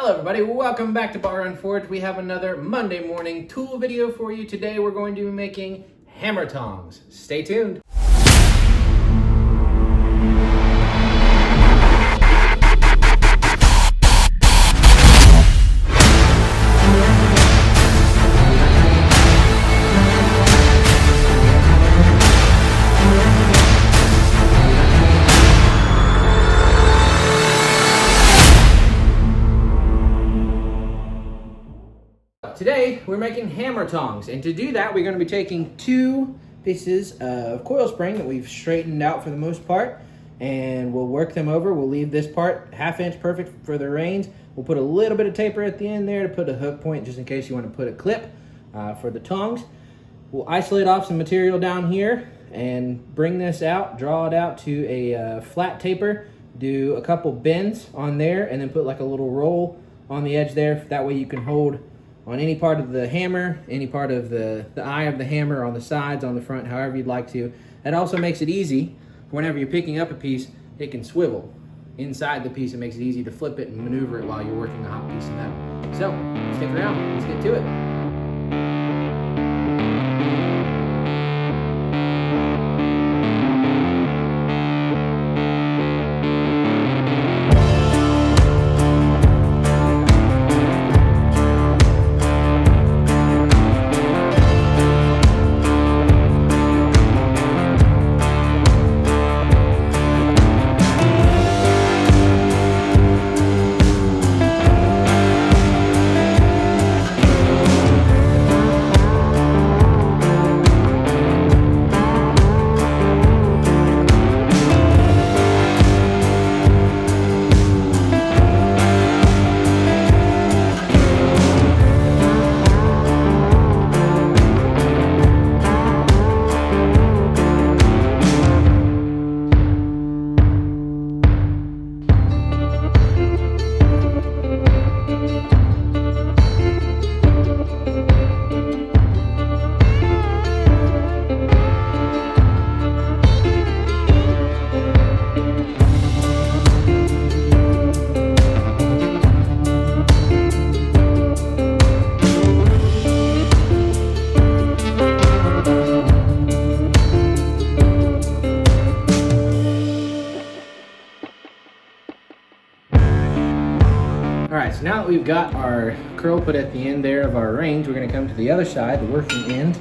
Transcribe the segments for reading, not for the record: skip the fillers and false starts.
Hello everybody, welcome back to Bar and Forge. We have another Monday morning tool video for you. Today we're going to be making hammer tongs. Stay tuned. Today we're making hammer tongs, and to do that we're going to be taking two pieces of coil spring that we've straightened out for the most part, and we'll work them over. We'll leave this part 1/2 inch perfect for the reins. We'll put a little bit of taper at the end there to put a hook point just in case you want to put a clip for the tongs. We'll isolate off some material down here and bring this out, draw it out to a flat taper, do a couple bends on there, and then put like a little roll on the edge there. That way you can hold on any part of the hammer, any part of the eye of the hammer, on the sides, on the front, however you'd like to. That also makes it easy whenever you're picking up a piece, it can swivel inside the piece. It makes it easy to flip it and maneuver it while you're working a hot piece of metal. So, stick around, let's get to it. Alright, so now that we've got our curl put at the end there of our range, we're going to come to the other side, the working end,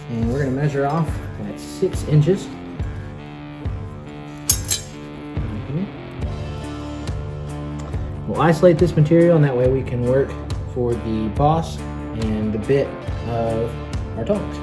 and we're going to measure off at 6 inches. We'll isolate this material, and that way we can work for the boss and the bit of our tongs.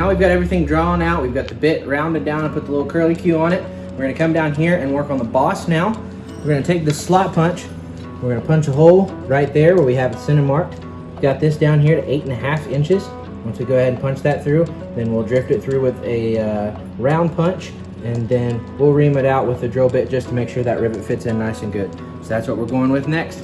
now we've got everything drawn out, we've got the bit rounded down and put the little curly Q on it. We're gonna come down here and work on the boss now. We're gonna take this slot punch, we're gonna punch a hole right there where we have the center mark. We've got this down here to 8.5 inches. Once we go ahead and punch that through, then we'll drift it through with a round punch, and then we'll ream it out with a drill bit just to make sure that rivet fits in nice and good. So that's what we're going with next.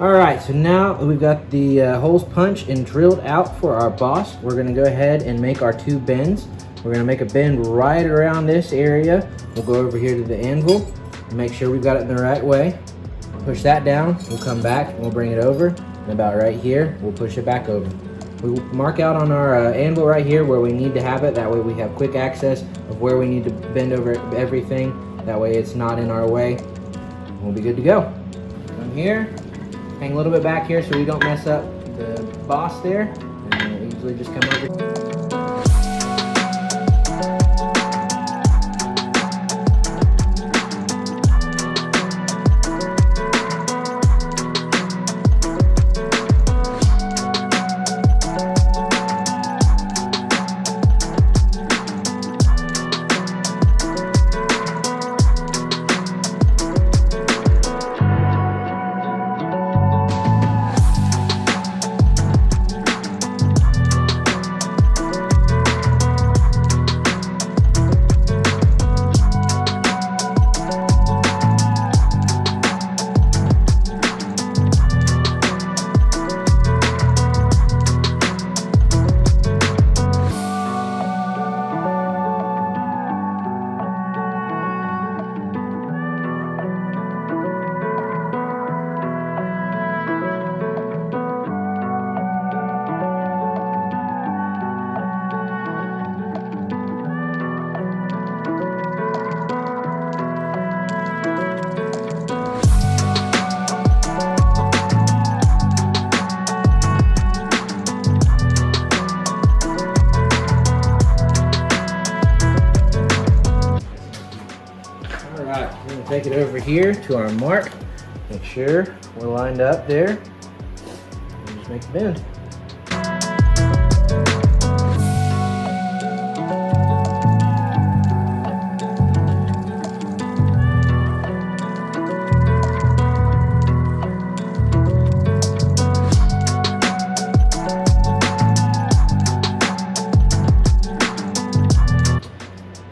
Alright, so now we've got the holes punched and drilled out for our boss. We're going to go ahead and make our 2 bends. We're going to make a bend right around this area. We'll go over here to the anvil and make sure we've got it in the right way. Push that down, we'll come back and we'll bring it over. And about right here, we'll push it back over. We'll mark out on our anvil right here where we need to have it. That way we have quick access of where we need to bend over everything. That way it's not in our way. We'll be good to go. Come here. Hang a little bit back here so we don't mess up the boss there, and we'll easily just come over. Take it over here to our mark. Make sure we're lined up there. And just make the bend.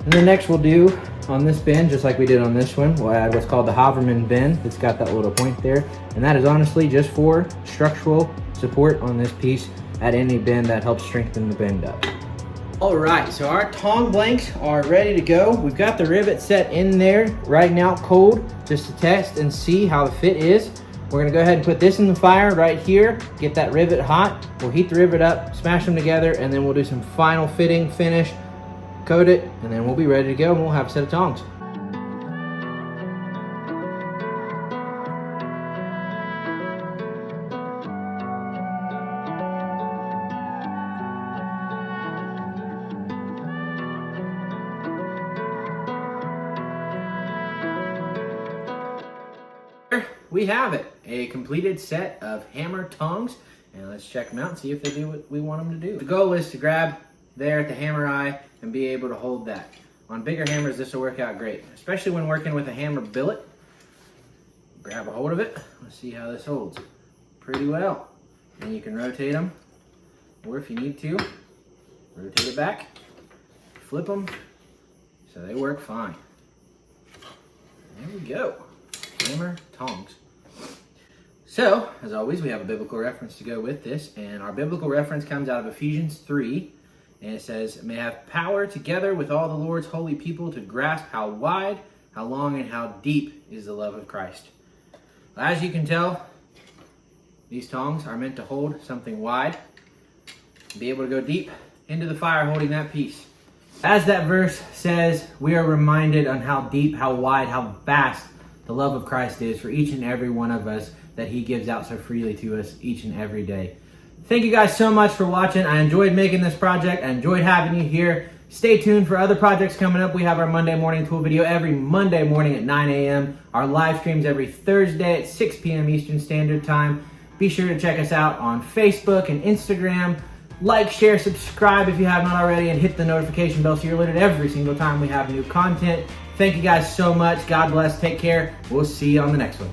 And then next we'll do on this bend, just like we did on this one, we'll add what's called the Haverman bend. It's got that little point there, and that is honestly just for structural support on this piece at any bend that helps strengthen the bend up. All right, so our tong blanks are ready to go. We've got the rivet set in there right now, cold, just to test and see how the fit is. We're gonna go ahead and put this in the fire right here, get that rivet hot. We'll heat the rivet up, smash them together, and then we'll do some final fitting, finish, coat it, and then we'll be ready to go and we'll have a set of tongs. we have it. A completed set of hammer tongs. And let's check them out and see if they do what we want them to do. The goal is to grab there at the hammer eye and be able to hold that. On bigger hammers, this will work out great, especially when working with a hammer billet. Grab a hold of it. Let's see how this holds. Pretty well. And you can rotate them, or if you need to, rotate it back, flip them, so they work fine. There we go. Hammer tongs. So, as always, we have a biblical reference to go with this, and our biblical reference comes out of Ephesians 3, and it says, "May have power together with all the Lord's holy people to grasp how wide, how long, and how deep is the love of Christ." As you can tell, these tongs are meant to hold something wide, be able to go deep into the fire holding that piece. As that verse says, we are reminded on how deep, how wide, how vast the love of Christ is for each and every one of us that he gives out so freely to us each and every day. Thank you guys so much for watching. I enjoyed making this project. I enjoyed having you here. Stay tuned for other projects coming up. We have our Monday morning tool video every Monday morning at 9 a.m. Our live streams every Thursday at 6 p.m. Eastern Standard Time. Be sure to check us out on Facebook and Instagram. Like, share, subscribe if you have not already, and hit the notification bell so you're alerted every single time we have new content. Thank you guys so much. God bless. Take care. We'll see you on the next one.